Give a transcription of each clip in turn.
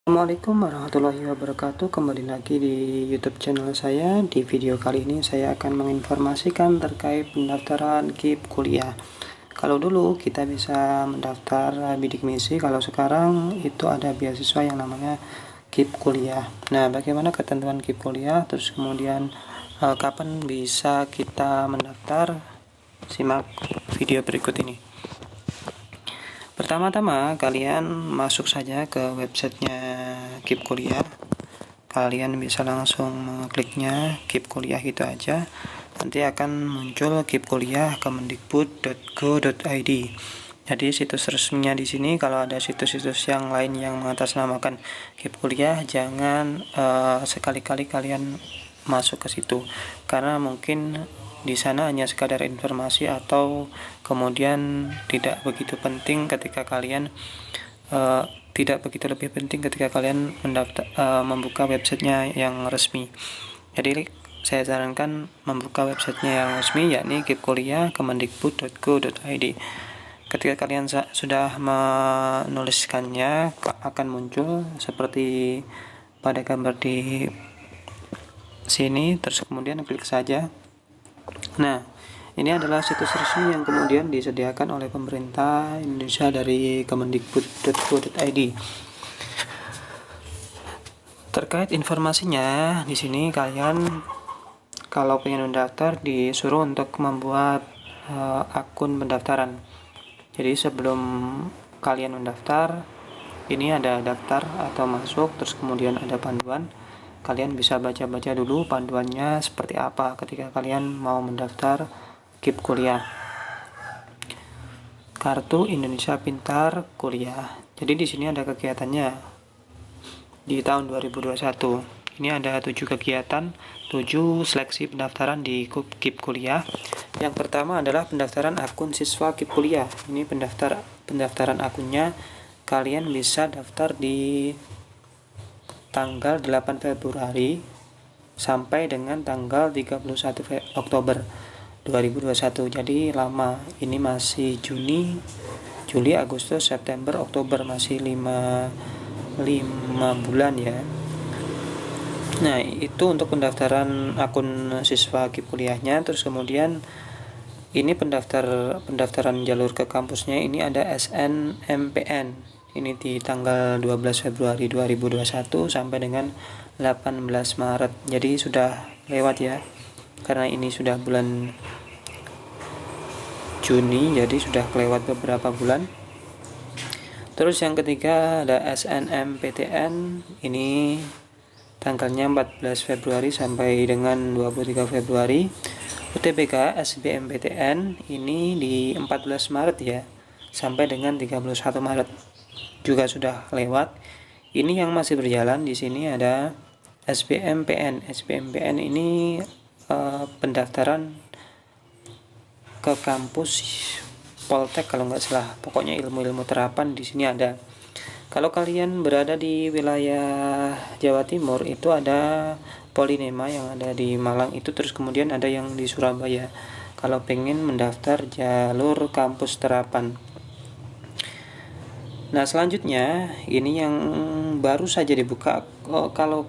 Assalamualaikum warahmatullahi wabarakatuh. Kembali lagi di YouTube channel saya. Di video kali ini saya akan menginformasikan terkait pendaftaran KIP kuliah. Kalau dulu kita bisa mendaftar bidik misi, kalau sekarang itu ada beasiswa yang namanya KIP kuliah. Nah, bagaimana ketentuan KIP kuliah, terus kemudian kapan bisa kita mendaftar? Simak video berikut ini. Pertama-tama kalian masuk saja ke websitenya KIP kuliah. Kalian bisa langsung mengkliknya KIP kuliah gitu aja. Nanti akan muncul KIP kuliah kemendikbud.go.id. Jadi situs resminya di sini. Kalau ada situs-situs yang lain yang mengatasnamakan KIP kuliah, jangan sekali-kali kalian masuk ke situ, karena mungkin di sana hanya sekadar informasi atau kemudian tidak begitu penting ketika kalian membuka websitenya yang resmi. Jadi saya sarankan membuka websitenya yang resmi, yakni KIP kuliah kemendikbud.go.id. Ketika kalian sudah menuliskannya, akan muncul seperti pada gambar di sini, terus kemudian klik saja. Nah, ini adalah situs resmi yang kemudian disediakan oleh pemerintah Indonesia dari kemendikbud.go.id. Terkait informasinya, di sini kalian kalau pengen mendaftar disuruh untuk membuat akun pendaftaran. Jadi sebelum kalian mendaftar, ini ada daftar atau masuk, terus kemudian ada panduan. Kalian bisa baca-baca dulu panduannya seperti apa ketika kalian mau mendaftar KIP kuliah. Kartu Indonesia Pintar Kuliah. Jadi di sini ada kegiatannya di tahun 2021. Ini ada 7 kegiatan, 7 seleksi pendaftaran di KIP kuliah. Yang pertama adalah pendaftaran akun siswa KIP kuliah. Ini pendaftaran akunnya kalian bisa daftar di tanggal 8 Februari sampai dengan tanggal 31 Oktober 2021. Jadi lama. Ini masih Juni, Juli, Agustus, September, Oktober, masih 5 bulan ya. Nah, itu untuk pendaftaran akun siswa KIP kuliahnya. Terus kemudian ini pendaftaran jalur ke kampusnya, ini ada SNMPN. Ini di tanggal 12 Februari 2021 sampai dengan 18 Maret. Jadi sudah lewat ya. Karena ini sudah bulan Juni, jadi sudah kelewat beberapa bulan. Terus yang ketiga ada SNMPTN. Ini tanggalnya 14 Februari sampai dengan 23 Februari. UTBK SBMPTN ini di 14 Maret ya, sampai dengan 31 Maret. Juga sudah lewat. Ini yang masih berjalan di sini ada SBMPN. SBMPN ini pendaftaran ke kampus Poltek kalau nggak salah. Pokoknya ilmu-ilmu terapan di sini ada. Kalau kalian berada di wilayah Jawa Timur, itu ada Polinema yang ada di Malang itu, terus kemudian ada yang di Surabaya. Kalau pengen mendaftar jalur kampus terapan. Nah, selanjutnya ini yang baru saja dibuka. Kalau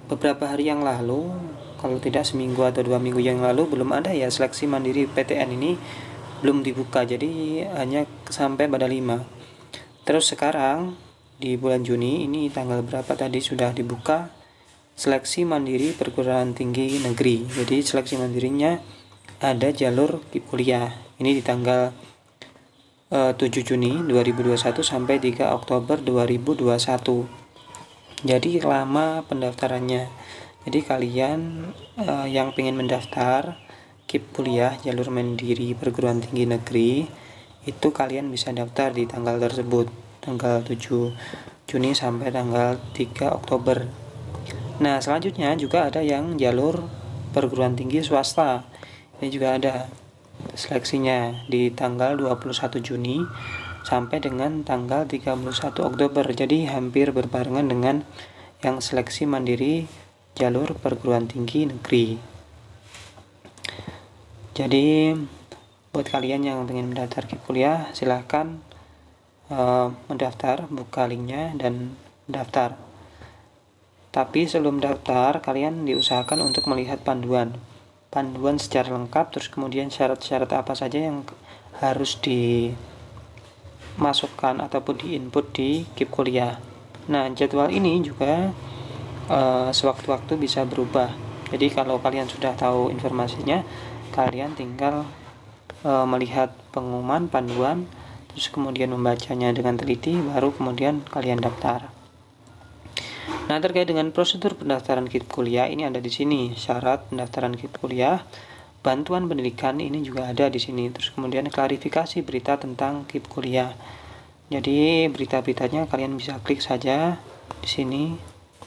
beberapa hari yang lalu, kalau tidak seminggu atau 2 minggu yang lalu, belum ada ya, seleksi mandiri PTN ini belum dibuka, jadi hanya sampai pada 5. Terus sekarang di bulan Juni ini tanggal berapa tadi sudah dibuka seleksi mandiri perguruan tinggi negeri. Jadi seleksi mandirinya ada jalur KIP kuliah. Ini di tanggal 7 Juni 2021 sampai 3 Oktober 2021. Jadi lama pendaftarannya. Jadi kalian yang pengen mendaftar KIP kuliah jalur mandiri perguruan tinggi negeri, itu kalian bisa daftar di tanggal tersebut, tanggal 7 Juni sampai tanggal 3 Oktober. Nah, selanjutnya juga ada yang jalur perguruan tinggi swasta. Ini juga ada seleksinya di tanggal 21 Juni sampai dengan tanggal 31 Oktober. Jadi hampir berbarengan dengan yang seleksi mandiri jalur perguruan tinggi negeri. Jadi buat kalian yang ingin mendaftar KIP kuliah, silahkan mendaftar, buka linknya dan daftar. Tapi sebelum daftar, kalian diusahakan untuk melihat panduan secara lengkap, terus kemudian syarat-syarat apa saja yang harus dimasukkan ataupun diinput di KIP kuliah. Nah, jadwal ini juga sewaktu-waktu bisa berubah. Jadi kalau kalian sudah tahu informasinya, kalian tinggal melihat pengumuman, panduan, terus kemudian membacanya dengan teliti, baru kemudian kalian daftar. Nah, terkait dengan prosedur pendaftaran KIP kuliah, ini ada di sini. Syarat pendaftaran KIP kuliah, bantuan pendidikan ini juga ada di sini. Terus kemudian klarifikasi berita tentang KIP kuliah. Jadi berita-beritanya kalian bisa klik saja di sini.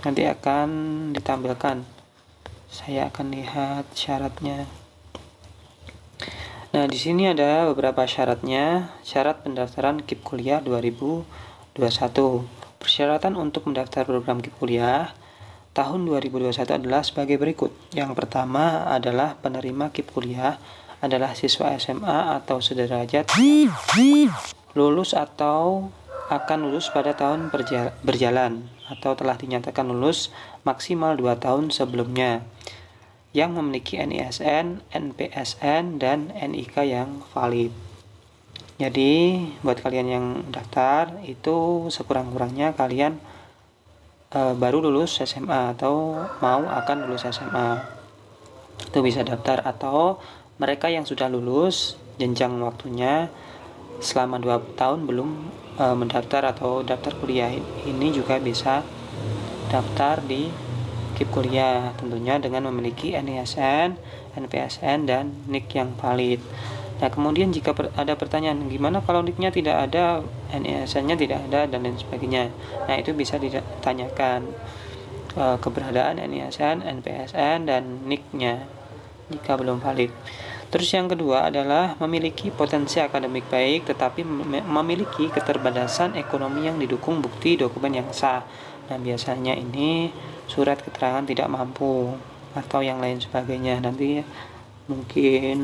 Nanti akan ditampilkan. Saya akan lihat syaratnya. Nah, di sini ada beberapa syaratnya. Syarat pendaftaran KIP kuliah 2021. Persyaratan untuk mendaftar program KIP kuliah tahun 2021 adalah sebagai berikut. Yang pertama adalah penerima KIP kuliah adalah siswa SMA atau sederajat lulus atau akan lulus pada tahun berjalan atau telah dinyatakan lulus maksimal 2 tahun sebelumnya, yang memiliki NISN, NPSN, dan NIK yang valid. Jadi buat kalian yang daftar itu sekurang-kurangnya kalian baru lulus SMA atau mau akan lulus SMA, itu bisa daftar. Atau mereka yang sudah lulus jenjang waktunya selama 2 tahun belum mendaftar atau daftar kuliah, ini juga bisa daftar di KIP kuliah, tentunya dengan memiliki NISN, NPSN, dan NIK yang valid. Nah, kemudian jika ada pertanyaan, gimana kalau NIK-nya tidak ada, NISN-nya tidak ada, dan lain sebagainya. Nah, itu bisa ditanyakan keberadaan NISN, NPSN, dan NIK-nya jika belum valid. Terus yang kedua adalah memiliki potensi akademik baik, tetapi memiliki keterbatasan ekonomi yang didukung bukti dokumen yang sah. Nah, biasanya ini surat keterangan tidak mampu atau yang lain sebagainya. Nanti mungkin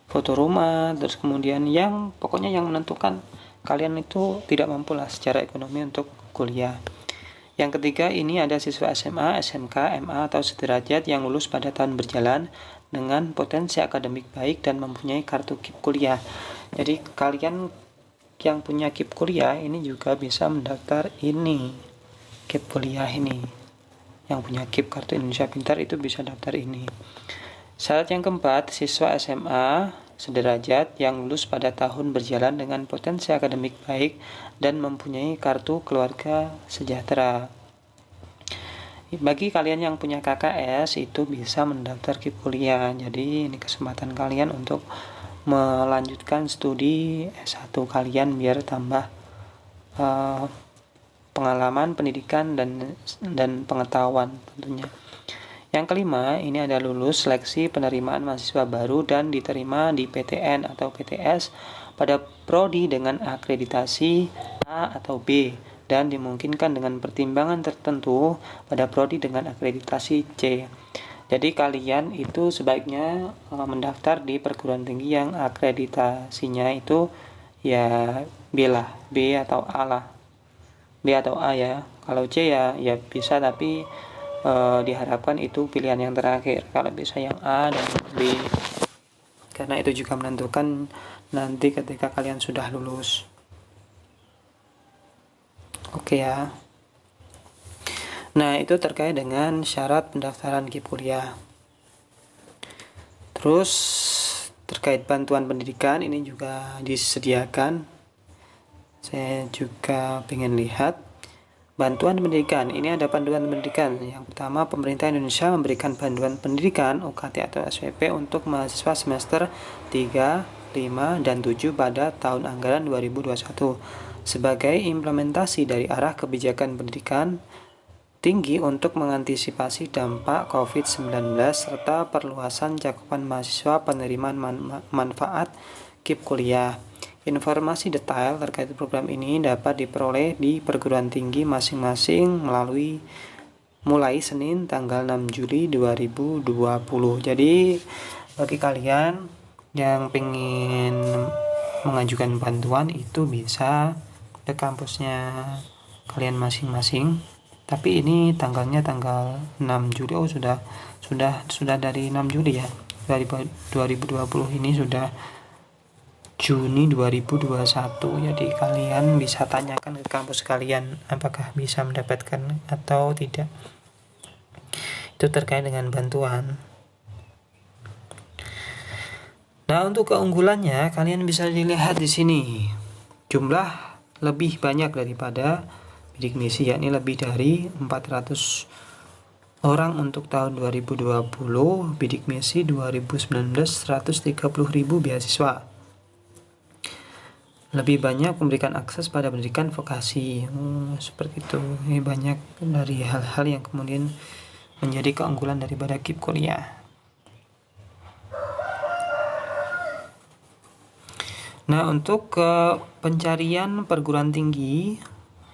foto rumah, terus kemudian yang pokoknya yang menentukan kalian itu tidak mampu lah secara ekonomi untuk kuliah. Yang ketiga, ini ada siswa SMA, SMK, MA atau sederajat yang lulus pada tahun berjalan dengan potensi akademik baik dan mempunyai kartu KIP kuliah. Jadi kalian yang punya KIP kuliah ini juga bisa mendaftar ini KIP kuliah ini. Yang punya KIP kartu Indonesia Pintar itu bisa daftar ini. Syarat yang keempat, siswa SMA sederajat yang lulus pada tahun berjalan dengan potensi akademik baik dan mempunyai kartu keluarga sejahtera. Bagi kalian yang punya KKS itu bisa mendaftar KIP kuliah. Jadi ini kesempatan kalian untuk melanjutkan studi S1 kalian biar tambah pengalaman pendidikan dan pengetahuan tentunya. Yang kelima, ini ada lulus seleksi penerimaan mahasiswa baru dan diterima di PTN atau PTS pada prodi dengan akreditasi A atau B dan dimungkinkan dengan pertimbangan tertentu pada prodi dengan akreditasi C. Jadi kalian itu sebaiknya mendaftar di perguruan tinggi yang akreditasinya itu ya B lah, B atau A lah. B atau A ya. Kalau C ya bisa, tapi diharapkan itu pilihan yang terakhir. Kalau bisa yang A dan B, karena itu juga menentukan nanti ketika kalian sudah lulus. Oke ya. Nah, itu terkait dengan syarat pendaftaran KIP kuliah. Terus terkait bantuan pendidikan ini juga disediakan. Saya juga pengen lihat bantuan pendidikan. Ini ada bantuan pendidikan. Yang pertama, pemerintah Indonesia memberikan bantuan pendidikan UKT atau SPP untuk mahasiswa semester 3, 5, dan 7 pada tahun anggaran 2021 sebagai implementasi dari arah kebijakan pendidikan tinggi untuk mengantisipasi dampak COVID-19 serta perluasan cakupan mahasiswa penerimaan manfaat KIP kuliah. Informasi detail terkait program ini dapat diperoleh di perguruan tinggi masing-masing mulai Senin tanggal 6 Juli 2020. Jadi bagi kalian yang ingin mengajukan bantuan itu bisa ke kampusnya kalian masing-masing. Tapi ini tanggalnya tanggal 6 Juli. Oh, sudah dari 6 Juli ya. Dari 2020 ini sudah Juni 2021. Jadi kalian bisa tanyakan ke kampus kalian apakah bisa mendapatkan atau tidak. Itu terkait dengan bantuan. Nah, untuk keunggulannya kalian bisa dilihat di sini. Jumlah lebih banyak daripada bidik misi, yakni lebih dari 400 orang untuk tahun 2020, bidik misi 2019 130.000 beasiswa. Lebih banyak memberikan akses pada pendidikan vokasi. Seperti itu. Ini banyak dari hal-hal yang kemudian menjadi keunggulan daripada KIP Kuliah. Nah, untuk pencarian perguruan tinggi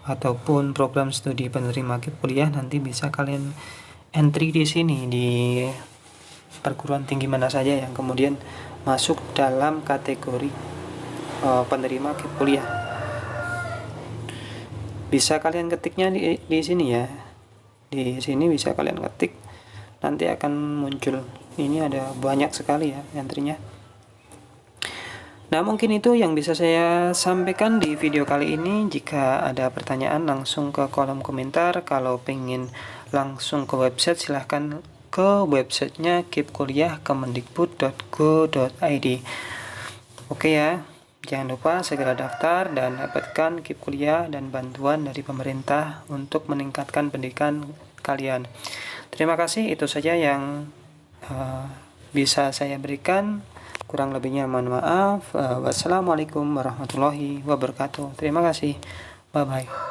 ataupun program studi penerima KIP Kuliah nanti bisa kalian entry di sini di perguruan tinggi mana saja yang kemudian masuk dalam kategori penerima KIP Kuliah. Bisa kalian ketiknya di sini ya. Di sini bisa kalian ketik, nanti akan muncul. Ini ada banyak sekali ya entry-nya. Nah, mungkin itu yang bisa saya sampaikan di video kali ini. Jika ada pertanyaan langsung ke kolom komentar. Kalau pengen langsung ke website silahkan ke websitenya kipkuliah.kemendikbud.go.id. Oke ya, jangan lupa segera daftar dan dapatkan KIP Kuliah dan bantuan dari pemerintah untuk meningkatkan pendidikan kalian. Terima kasih, itu saja yang bisa saya berikan. Kurang lebihnya mohon maaf. Wassalamualaikum warahmatullahi wabarakatuh. Terima kasih. Bye-bye.